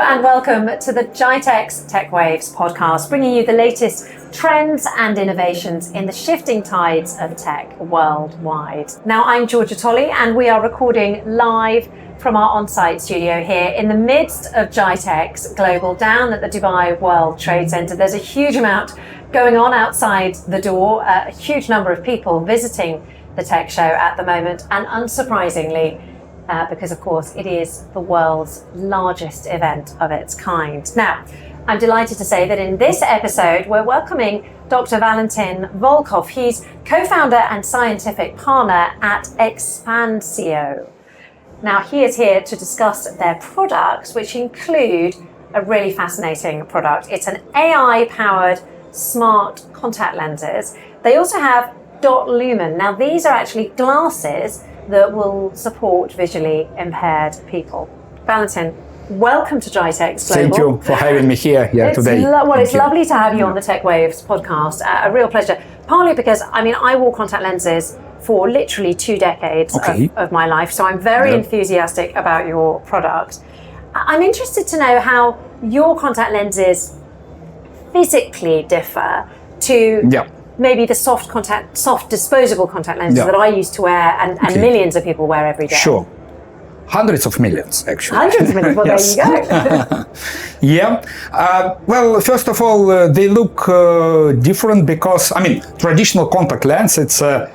and welcome to the GITEX Tech Waves Podcast, bringing you the latest trends and innovations in the shifting tides of tech worldwide. Now, I'm Georgia Tolley, and we are recording live from our on-site studio here in the midst of GITEX Global down at the Dubai World Trade Center. There's a huge amount going on outside the door, a huge number of people visiting the tech show at the moment, and unsurprisingly, because of course it is the world's largest event of its kind. Now, I'm delighted to say that in this episode, we're welcoming Dr. Valentyn Volkov. He's co-founder and scientific partner at Xpanceo. Now, he is here to discuss their products, which include a really fascinating product. It's an AI-powered smart contact lenses. They also have dot lumen. Now, these are actually glasses that will support visually impaired people. Valentyn, welcome to GITEX Global. Thank you for having me here today. It's lovely to have you on the Tech Waves podcast. A real pleasure. Partly because, I wore contact lenses for literally 2 decades of my life, so I'm very enthusiastic about your product. I'm interested to know how your contact lenses physically differ to maybe the soft disposable contact lenses that I used to wear and millions of people wear every day. Sure. Hundreds of millions, actually. Hundreds of millions, well, there you go. Well, first of all, they look different because, traditional contact lens, it's a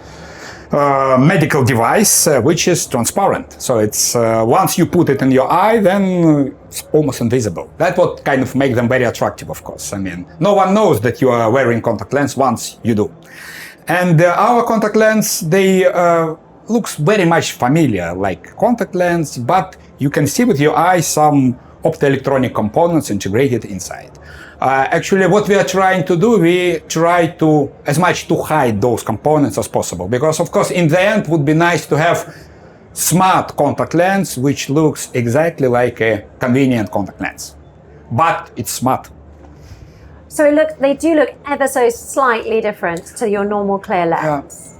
medical device which is transparent. So it's once you put it in your eye, then it's almost invisible. That's what kind of makes them very attractive, of course. No one knows that you are wearing contact lens once you do. And our contact lens, they looks very much familiar like contact lens, but you can see with your eye some optoelectronic components integrated inside. Actually, what we are trying to do, we try to as much to hide those components as possible, because of course in the end would be nice to have smart contact lens which looks exactly like a convenient contact lens, but it's smart. So they do look ever so slightly different to your normal clear lens.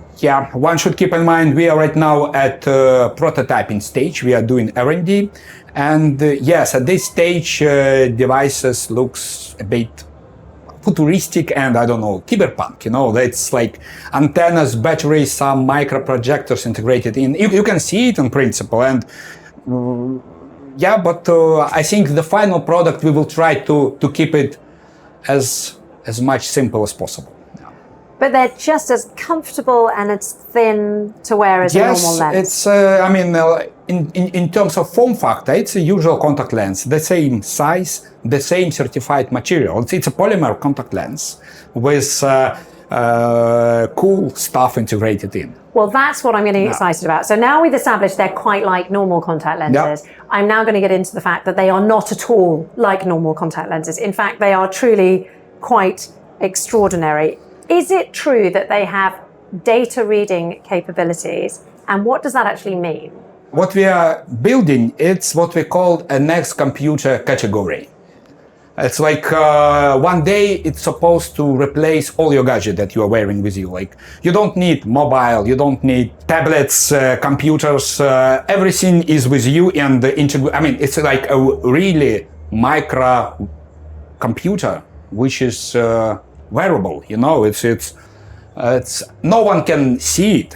One should keep in mind we are right now at prototyping stage. We are doing R&D, and yes, at this stage devices looks a bit futuristic and cyberpunk. That's like antennas, batteries, some micro projectors integrated in. You can see it in principle, and but I think the final product we will try to keep it as much simple as possible. But they're just as comfortable and as thin to wear as a normal lens. Yes, it's, in terms of form factor, it's a usual contact lens, the same size, the same certified material. It's a polymer contact lens with cool stuff integrated in. Well, that's what I'm getting excited about. So now we've established they're quite like normal contact lenses. I'm now going to get into the fact that they are not at all like normal contact lenses. In fact, they are truly quite extraordinary. Is it true that they have data reading capabilities, and what does that actually mean? What we are building, it's what we call a next computer category. It's like one day it's supposed to replace all your gadgets that you are wearing with you. Like you don't need mobile, you don't need tablets, computers, everything is with you, and it's like a really micro computer which is wearable, it's no one can see it.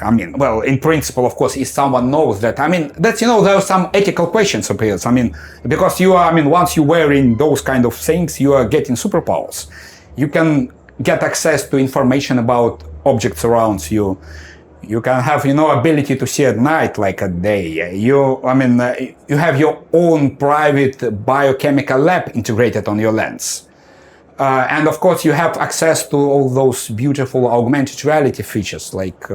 In principle, of course, if someone knows that, that's, there are some ethical questions appears. Because you are, once you're wearing those kind of things, you are getting superpowers. You can get access to information about objects around you. You can have, ability to see at night like at day. You have your own private biochemical lab integrated on your lens. And of course, you have access to all those beautiful augmented reality features, like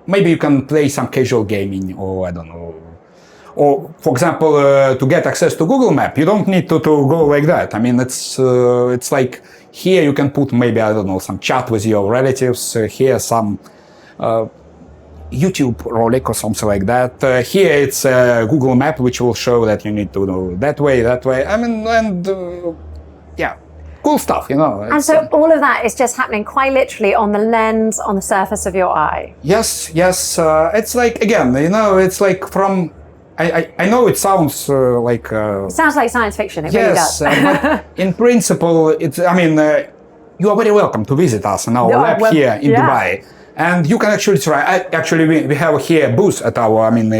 maybe you can play some casual gaming, or or for example, to get access to Google Map, you don't need to go like that. It's like here you can put maybe some chat with your relatives. Here some YouTube rolic or something like that. Here it's Google Map, which will show that you need to go that way. Cool stuff, And so all of that is just happening quite literally on the lens, on the surface of your eye. Yes. It's like, again, it's like from I know it sounds like... It sounds like science fiction, it really yes, does. but in principle, you are very welcome to visit us in our lab here in Dubai. And you can actually try. We have here a booth at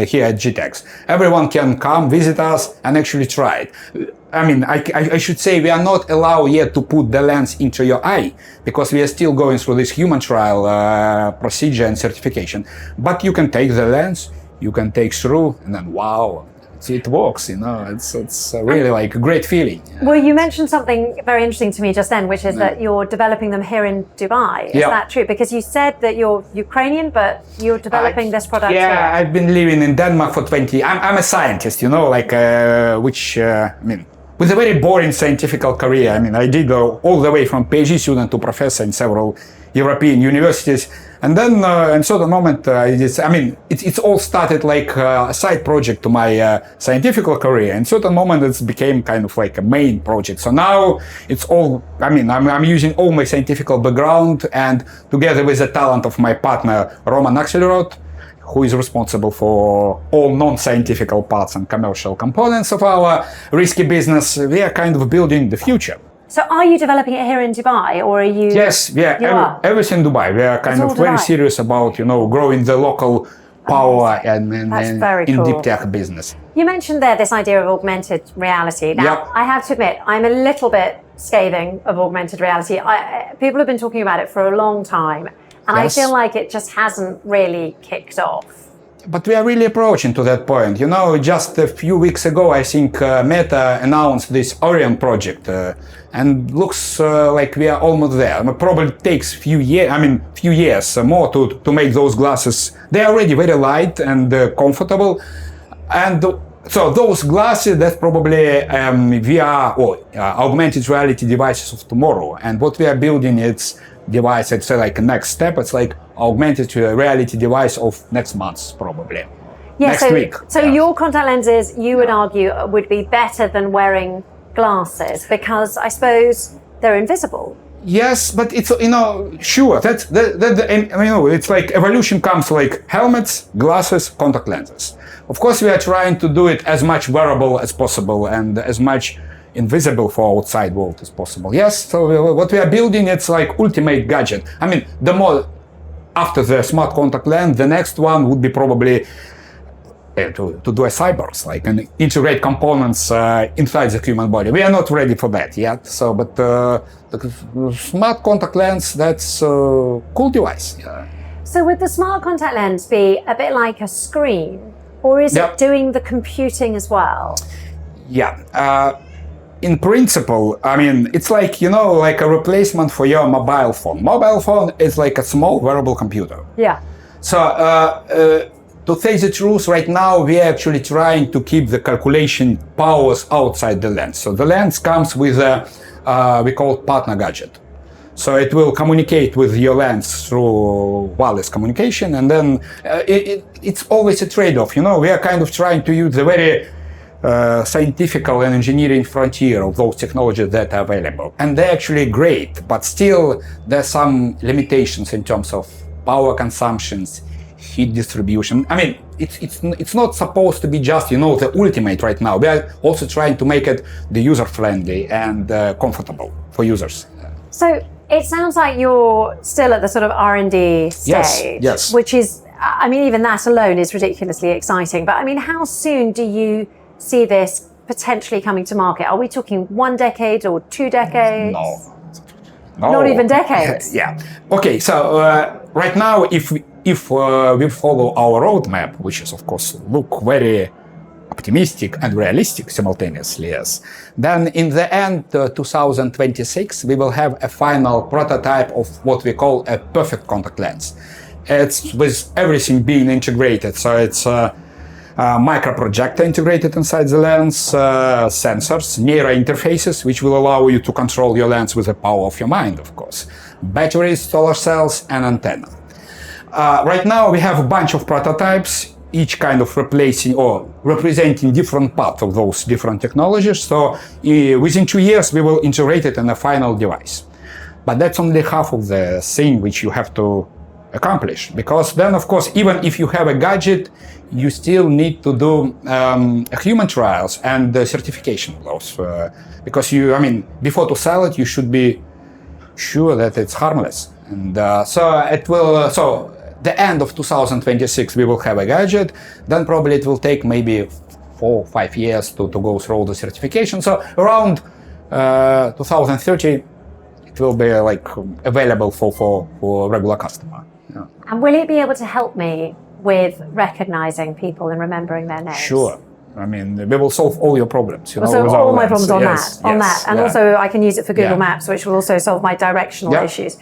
here at GITEX. Everyone can come visit us and actually try it. I should say we are not allowed yet to put the lens into your eye because we are still going through this human trial procedure and certification. But you can take the lens, you can take through, and then wow, it works. It's really like a great feeling. Well, you mentioned something very interesting to me just then, which is that you're developing them here in Dubai. Is that true? Because you said that you're Ukrainian, but you're developing this product here. Yeah, I've been living in Denmark for 20. I'm a scientist, with a very boring scientific career. I did all the way from PhD student to professor in several European universities. And then in certain moment, it's all started like a side project to my scientific career. In certain moment, it became kind of like a main project. So now it's all, I'm using all my scientific background and together with the talent of my partner, Roman Axelrod, who is responsible for all non-scientific parts and commercial components of our risky business, we are kind of building the future. So are you developing it here in Dubai, or are you... Yes, everything Dubai. We are kind of very serious about, growing the local power and in deep tech business. You mentioned there this idea of augmented reality. Now, I have to admit, I'm a little bit scathing of augmented reality. People have been talking about it for a long time, and I feel like it just hasn't really kicked off. But we are really approaching to that point. Just a few weeks ago, I think Meta announced this Orion project, and looks like we are almost there. It probably takes few years more to make those glasses. They are already very light and comfortable, and so those glasses, that's probably VR or augmented reality devices of tomorrow. And what we are building, it's device, it's like a next step. It's like augmented reality device of next month, probably. Next week. So your contact lenses, you would argue, would be better than wearing glasses because I suppose they're invisible. Yes, but it's sure it's like evolution comes like helmets, glasses, contact lenses. Of course, we are trying to do it as much wearable as possible and as much invisible for outside world as possible. Yes, so what we are building, it's like ultimate gadget. The more after the smart contact lens, the next one would be probably to do a cybers, like and integrate components inside the human body. We are not ready for that yet. So, but the smart contact lens, that's a cool device. So would the smart contact lens be a bit like a screen, or is it doing the computing as well? In principle, it's like, like a replacement for your mobile phone. Mobile phone is like a small wearable computer. So, to say the truth, right now, we are actually trying to keep the calculation powers outside the lens. So the lens comes with a, we call it partner gadget. So it will communicate with your lens through wireless communication. And then it's always a trade-off. We are kind of trying to use the very scientific and engineering frontier of those technologies that are available. And they're actually great, but still there's some limitations in terms of power consumptions, heat distribution. It's not supposed to be just, the ultimate right now. We are also trying to make it the user-friendly and comfortable for users. So it sounds like you're still at the sort of R&D stage, yes. Which is, even that alone is ridiculously exciting. But how soon do you see this potentially coming to market? Are we talking 1 decade or 2 decades? No. Not even decades? Okay, so right now, if we follow our roadmap, which is of course look very optimistic and realistic simultaneously, yes, then in the end 2026 we will have a final prototype of what we call a perfect contact lens. It's with everything being integrated, so it's micro projector integrated inside the lens, sensors, neural interfaces, which will allow you to control your lens with the power of your mind, of course, batteries, solar cells, and antenna. Right now we have a bunch of prototypes, each kind of replacing or representing different parts of those different technologies. So within 2 years we will integrate it in a final device. But that's only half of the thing which you have to accomplish. Because then, of course, even if you have a gadget, you still need to do human trials and certification laws. Because before to sell it, you should be sure that it's harmless. And so the end of 2026, we will have a gadget. Then probably it will take maybe 4 or 5 years to go through the certification. So around 2030, it will be like available for regular customer. Yeah. And will it be able to help me with recognizing people and remembering their names? Sure. We will solve all your problems. We'll solve all my problems on that. And yeah. also I can use it for Google Yeah. Maps, which will also solve my directional issues.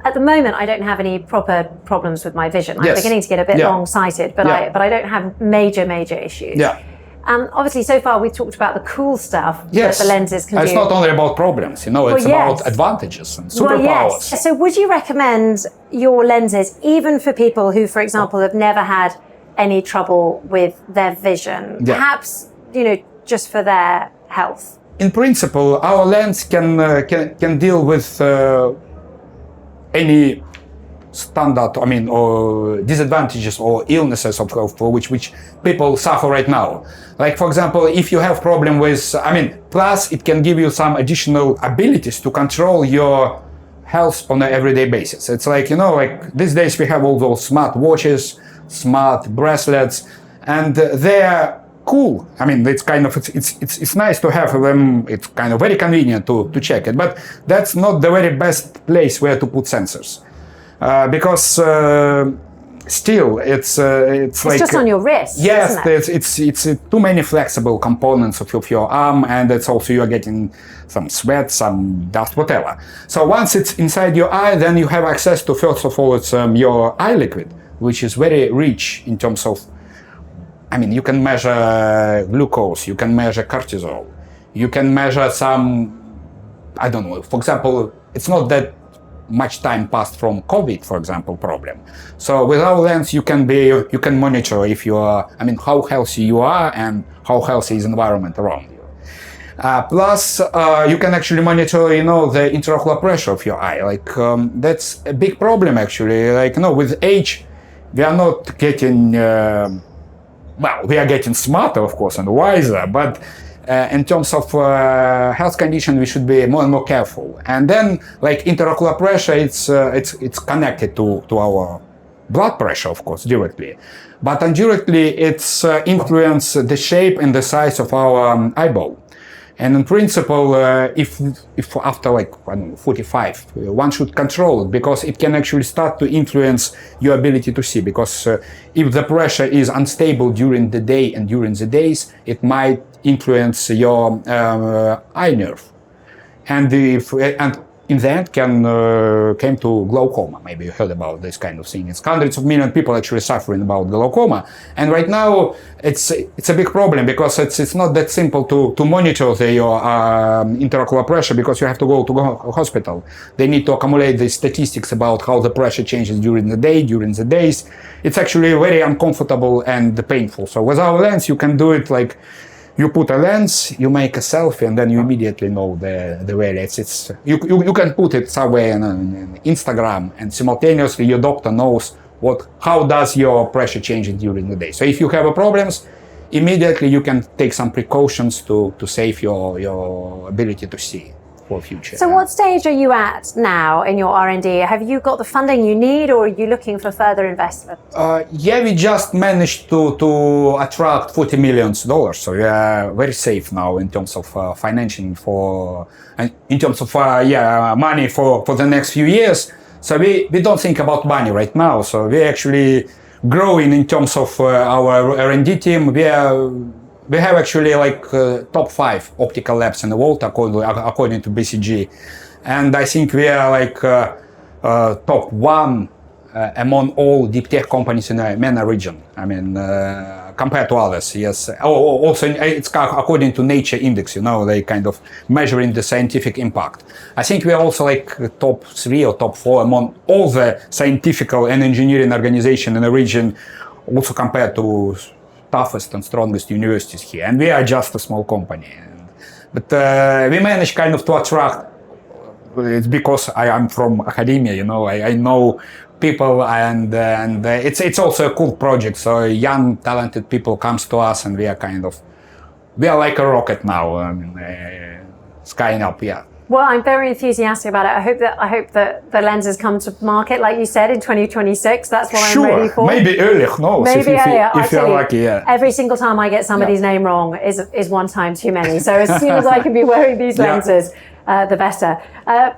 At the moment, I don't have any proper problems with my vision. I'm beginning to get a bit long-sighted, but I don't have major issues. Yeah. Obviously, so far we've talked about the cool stuff that the lenses can do. It's not only about problems, it's about advantages and superpowers. Yes. So would you recommend your lenses even for people who, for example, have never had any trouble with their vision, perhaps, just for their health? In principle, our lens can deal with any standard, or disadvantages or illnesses of which people suffer right now. Like, for example, if you have problem with, plus it can give you some additional abilities to control your health on an everyday basis. It's like, these days we have all those smart watches, smart bracelets, and they're cool. It's kind of, it's nice to have them. It's kind of very convenient to check it, but that's not the very best place where to put sensors. Because still it's like just on your wrist. Yes, isn't it? it's too many flexible components of your arm, and it's also you're getting some sweat, some dust, whatever. So once it's inside your eye, then you have access to, first of all, it's your eye liquid, which is very rich in terms of, you can measure glucose, you can measure cortisol, you can measure some, for example, it's not that much time passed from COVID, for example, problem. So with our lens, you can monitor if you are, how healthy you are and how healthy is environment around you. Plus, you can actually monitor, the intraocular pressure of your eye. That's a big problem actually. With age, we are not getting, we are getting smarter, of course, and wiser, but in terms of health condition, we should be more and more careful. And then, intraocular pressure, it's connected to our blood pressure, of course, directly. But indirectly, it's influence the shape and the size of our eyeball. And in principle, if after 45, one should control it, because it can actually start to influence your ability to see. Because if the pressure is unstable during the day and during the days, it might influence your eye nerve, and in the end came to glaucoma. Maybe you heard about this kind of thing. It's hundreds of millions of people actually suffering about glaucoma, and right now it's a big problem, because it's not that simple to monitor your intraocular pressure, because you have to go to hospital. They need to accumulate the statistics about how the pressure changes during the day, during the days. It's actually very uncomfortable and painful. So with our lens, you can do it like, you put a lens, you make a selfie, and then you immediately know the value. You can put it somewhere in Instagram, and simultaneously your doctor knows how does your pressure change during the day. So if you have problems, immediately you can take some precautions to save your ability to see for future. So what stage are you at now in your R&D? Have you got the funding you need, or are you looking for further investment? We just managed to attract $40 million. So we are very safe now in terms of financing in terms of money for the next few years. So we don't think about money right now. So we're actually growing in terms of our R&D team. We have actually top 5 optical labs in the world according to BCG, and I think we are top 1 among all deep tech companies in the MENA region. Compared to others, yes. Also, it's according to Nature Index. They kind of measuring the scientific impact. I think we are also top 3 or top 4 among all the scientific and engineering organizations in the region, also compared to toughest and strongest universities here, and we are just a small company. But we manage kind of to attract. It's because I am from academia, I know people, and it's also a cool project. So young, talented people comes to us, and we are like a rocket now. Skying up, yeah. Well, I'm very enthusiastic about it. I hope that the lenses come to market, like you said, in 2026. That's what I'm ready for. Maybe earlier. No, maybe earlier. If you're lucky, yeah. Every single time I get somebody's name wrong is one time too many. So as soon as I can be wearing these lenses, the better.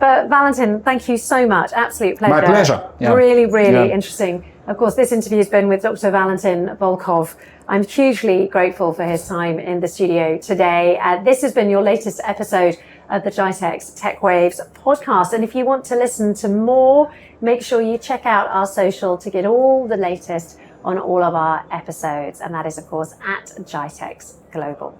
But Valentyn, thank you so much. Absolute pleasure. My pleasure. Yeah. Really interesting. Of course, this interview has been with Dr. Valentyn Volkov. I'm hugely grateful for his time in the studio today. This has been your latest episode of the GITEX Tech Waves podcast. And if you want to listen to more, make sure you check out our social to get all the latest on all of our episodes. And that is, of course, at GITEX Global.